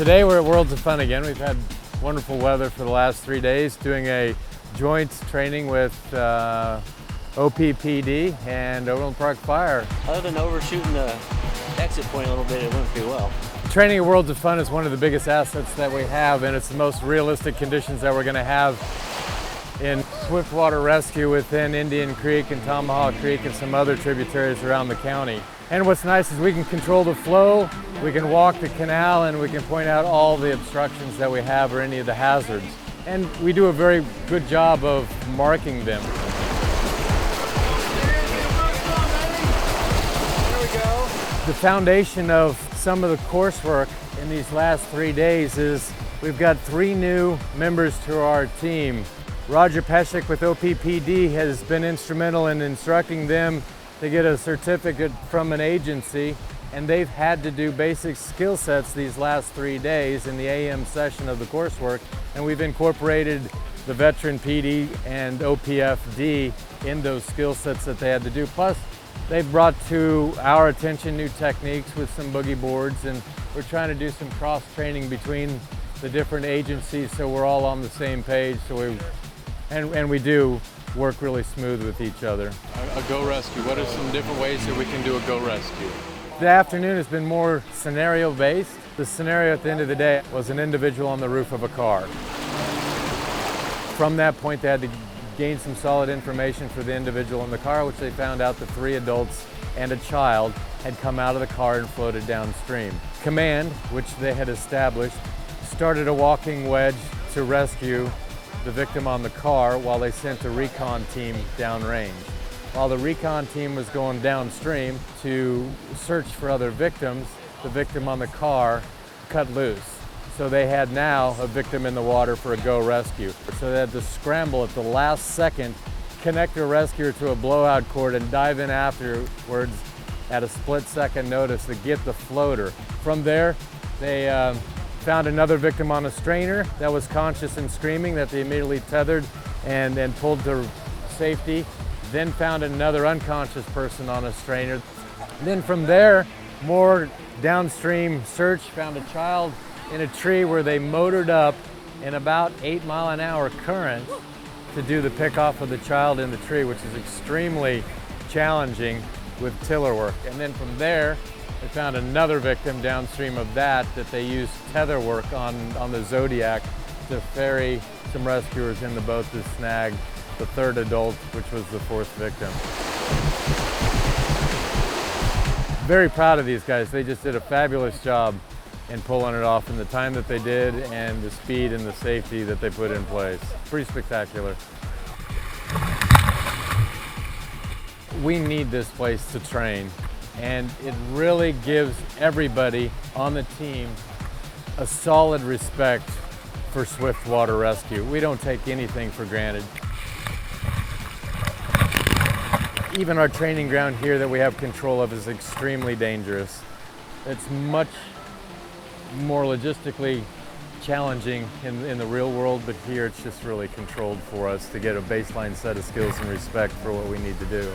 Today we're at Worlds of Fun again. We've had wonderful weather for the last 3 days, doing a joint training with OPFD and Overland Park Fire. Other than overshooting the exit point a little bit, it went pretty well. Training at Worlds of Fun is one of the biggest assets that we have, and it's the most realistic conditions that we're going to have in swiftwater rescue within Indian Creek and Tomahawk Creek and some other tributaries around the county. And what's nice is we can control the flow, we can walk the canal, and we can point out all the obstructions that we have or any of the hazards. And we do a very good job of marking them. There we go. The foundation of some of the coursework in these last 3 days is we've got 3 new members to our team. Roger Peshek with OPFD has been instrumental in instructing them to get a certificate from an agency, and they've had to do basic skill sets these last 3 days in the AM session of the coursework, and we've incorporated the veteran PD and OPFD in those skill sets that they had to do. Plus, they've brought to our attention new techniques with some boogie boards, and we're trying to do some cross-training between the different agencies so we're all on the same page. And we do work really smooth with each other. A go rescue, what are some different ways that we can do a go rescue? The afternoon has been more scenario based. The scenario at the end of the day was an individual on the roof of a car. From that point they had to gain some solid information for the individual in the car, which they found out that 3 adults and a child had come out of the car and floated downstream. Command, which they had established, started a walking wedge to rescue the victim on the car while they sent a recon team downrange. While the recon team was going downstream to search for other victims, the victim on the car cut loose. So they had now a victim in the water for a go rescue. So they had to scramble at the last second, connect a rescuer to a blowout cord and dive in afterwards at a split-second notice to get the floater. From there, they found another victim on a strainer that was conscious and screaming that they immediately tethered and pulled to safety. Then found another unconscious person on a strainer. And then from there, more downstream search, found a child in a tree where they motored up in about 8-mile-an-hour current to do the pickoff of the child in the tree, which is extremely challenging with tiller work. And then from there, they found another victim downstream of that they used tether work on the Zodiac to ferry some rescuers in the boat to snag the 3rd adult, which was the 4th victim. Very proud of these guys. They just did a fabulous job in pulling it off in the time that they did and the speed and the safety that they put in place. Pretty spectacular. We need this place to train, and it really gives everybody on the team a solid respect for swiftwater rescue. We don't take anything for granted. Even our training ground here that we have control of is extremely dangerous. It's much more logistically challenging in the real world, but here it's just really controlled for us to get a baseline set of skills and respect for what we need to do.